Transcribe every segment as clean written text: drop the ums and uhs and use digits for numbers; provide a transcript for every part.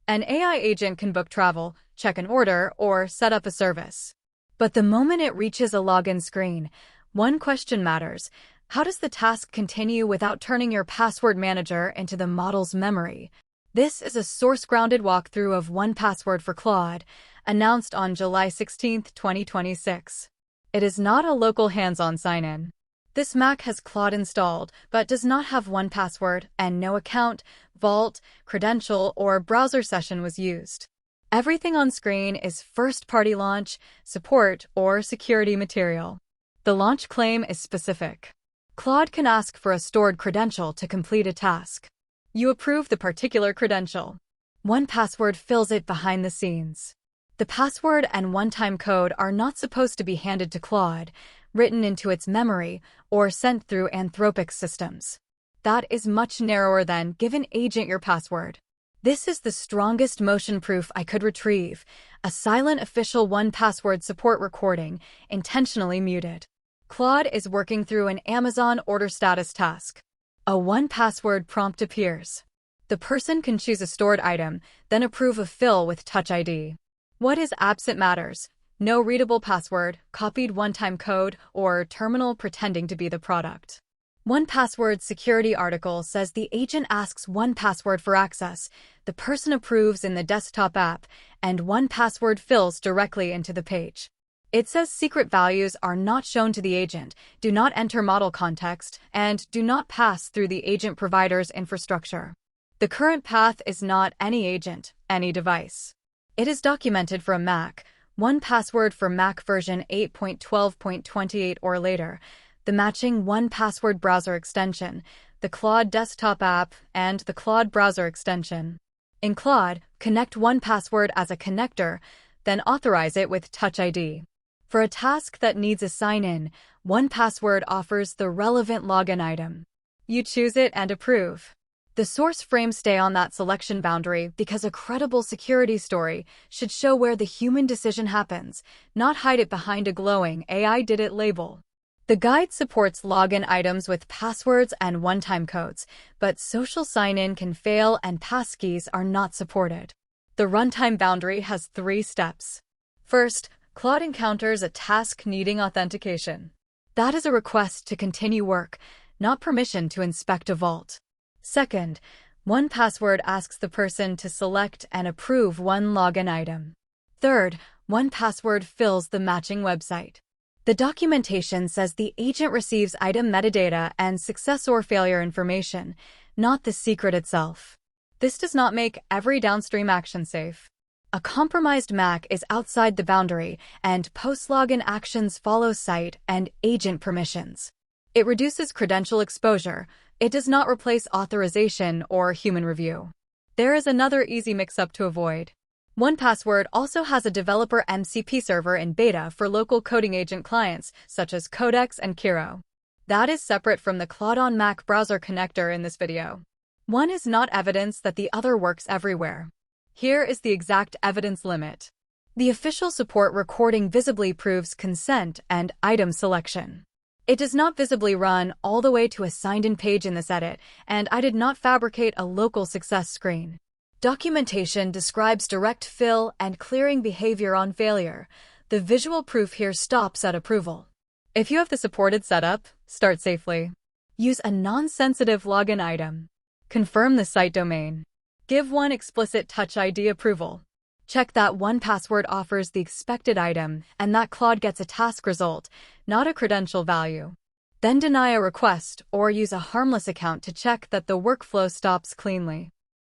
An AI agent can book travel, check an order, or set up a service. But the moment it reaches a login screen, one question matters. How does the task continue without turning your password manager into the model's memory? This is a source-grounded walkthrough of 1Password for Claude, announced on July 16, 2026. It is not a local hands-on sign-in. This Mac has Claude installed, but does not have 1Password, and no account, vault, credential, or browser session was used. Everything on screen is first-party launch, support, or security material. The launch claim is specific. Claude can ask for a stored credential to complete a task. You approve the particular credential. 1Password fills it behind the scenes. The password and one-time code are not supposed to be handed to Claude, written into its memory, or sent through Anthropic's systems. That is much narrower than give an agent your password. This is the strongest motion proof I could retrieve, a silent official 1Password support recording, intentionally muted. Claude is working through an Amazon order status task. A 1Password prompt appears. The person can choose a stored item, then approve a fill with Touch ID. What is absent matters: no readable password, copied one-time code, or terminal pretending to be the product. 1Password's security article says the agent asks 1Password for access, the person approves in the desktop app, and 1Password fills directly into the page. It says secret values are not shown to the agent, do not enter model context, and do not pass through the agent provider's infrastructure. The current path is not any agent, any device. It is documented for a Mac, 1Password for Mac version 8.12.28 or later, the matching 1Password browser extension, the Claude desktop app, and the Claude browser extension. In Claude, connect 1Password as a connector, then authorize it with Touch ID. For a task that needs a sign-in, 1Password offers the relevant login item. You choose it and approve. The source frames stay on that selection boundary because a credible security story should show where the human decision happens, not hide it behind a glowing "AI did it" label. The guide supports login items with passwords and one-time codes, but social sign-in can fail and passkeys are not supported. The runtime boundary has 3 steps. First, Claude encounters a task needing authentication. That is a request to continue work, not permission to inspect a vault. Second, 1Password asks the person to select and approve one login item. Third, 1Password fills the matching website. The documentation says the agent receives item metadata and success or failure information, not the secret itself. This does not make every downstream action safe. A compromised Mac is outside the boundary, and post-login actions follow site and agent permissions. It reduces credential exposure. It does not replace authorization or human review. There is another easy mix-up to avoid. 1Password also has a developer MCP server in beta for local coding agent clients, such as Codex and Kiro. That is separate from the Claude on Mac browser connector in this video. One is not evidence that the other works everywhere. Here is the exact evidence limit. The official support recording visibly proves consent and item selection. It does not visibly run all the way to a signed-in page in this edit, and I did not fabricate a local success screen. Documentation describes direct fill and clearing behavior on failure. The visual proof here stops at approval. If you have the supported setup, start safely. Use a non-sensitive login item. Confirm the site domain. Give one explicit Touch ID approval. Check that 1Password offers the expected item and that Claude gets a task result, not a credential value. Then deny a request or use a harmless account to check that the workflow stops cleanly.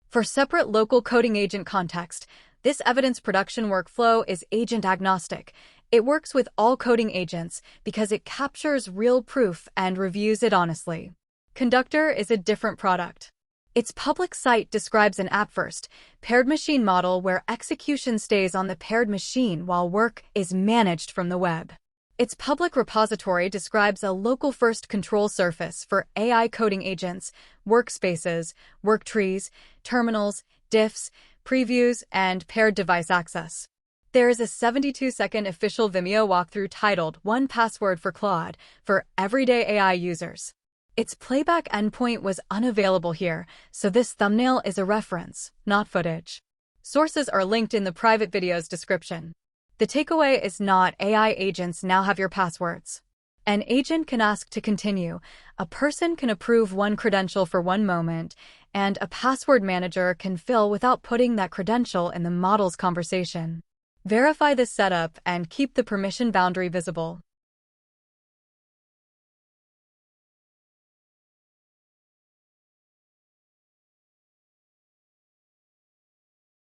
For separate local coding agent context, this evidence production workflow is agent agnostic. It works with all coding agents because it captures real proof and reviews it honestly. Conductor is a different product. Its public site describes an app-first, paired machine model where execution stays on the paired machine while work is managed from the web. Its public repository describes a local-first control surface for AI coding agents, workspaces, work trees, terminals, diffs, previews, and paired device access. There is a 72-second official Vimeo walkthrough titled 1Password for Claude for everyday AI users. Its playback endpoint was unavailable here, so this thumbnail is a reference, not footage. Sources are linked in the private video's description. The takeaway is not AI agents now have your passwords. An agent can ask to continue, a person can approve one credential for one moment, and a password manager can fill without putting that credential in the model's conversation. Verify this setup and keep the permission boundary visible.